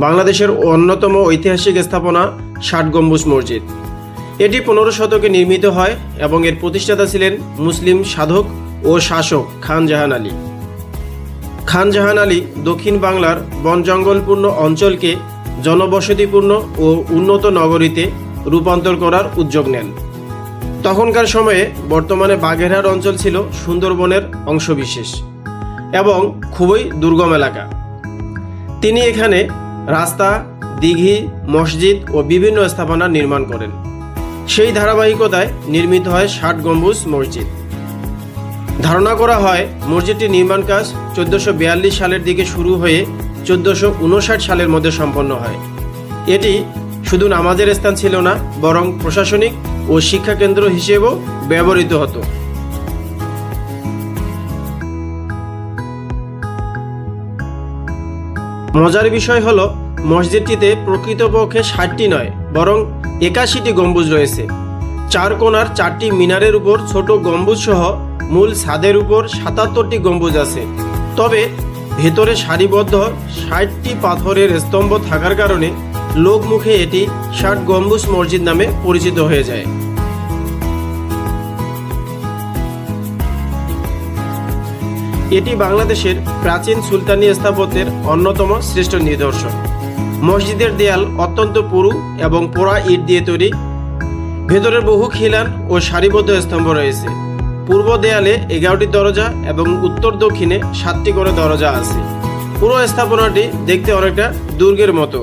বাংলাদেশের অন্যতম ঐতিহাসিক স্থাপনা ষাট গম্বুজ মসজিদ। এটি 15 শতকে নির্মিত হয় এবং এর প্রতিষ্ঠাতা ছিলেন মুসলিম সাধক ও শাসক খান জাহান আলী। খান জাহান আলী দক্ষিণ বাংলার বন জঙ্গলপূর্ণ অঞ্চলকে জনবসতিপূর্ণ ও উন্নত নগরীতে রূপান্তর করার উদ্যোগ নেন। তখনকার সময়ে বর্তমানে বাগেরহাট অঞ্চল ছিল সুন্দরবনের অংশবিশেষ এবং খুবই দুর্গম এলাকা। তিনি এখানে রাস্তা, দিঘি, মসজিদ ও বিভিন্ন স্থাপনা নির্মাণ করেন। সেই ধারাবাহিকতায় নির্মিত হয় ষাট গম্বুজ মসজিদ। ধারণা করা হয় মসজিদটির নির্মাণ কাজ 1442 সালের দিকে শুরু হয়ে 1459 সালের মধ্যে সম্পন্ন হয়। এটি শুধু নামাজের স্থান ছিল না, বরং প্রশাসনিক ও শিক্ষা কেন্দ্র হিসেবেও ব্যবহৃত হতো। মজার বিষয় হলো মসজিদটিতে প্রকৃতপক্ষে 60টি নয়, বরং 81টি গম্বুজ রয়েছে। 4 কোণার 4টি মিনারের উপর ছোট গম্বুজ সহ মূল ছাদের উপর 77টি গম্বুজ আছে। তবে ভেতরে সারিবদ্ধ 60টি পাথরের স্তম্ভ থাকার কারণে লোকমুখে এটি 60 গম্বুজ মসজিদ নামে পরিচিত হয়ে যায়। এটি বাংলাদেশের প্রাচীন সুলতানি স্থাপত্যের অন্যতম শ্রেষ্ঠ নিদর্শন। মসজিদের দেয়াল অত্যন্ত পুরু এবং পোড়া ইট দিয়ে তৈরি। ভেতরে বহু খিলান ও সারিবদ্ধ স্তম্ভ রয়েছে। পূর্ব দেয়ালে 11টি দরজা এবং উত্তর দক্ষিণে 7টি করে দরজা আছে। পুরো স্থাপনাটি দেখতে অনেকটা দুর্গের মতো।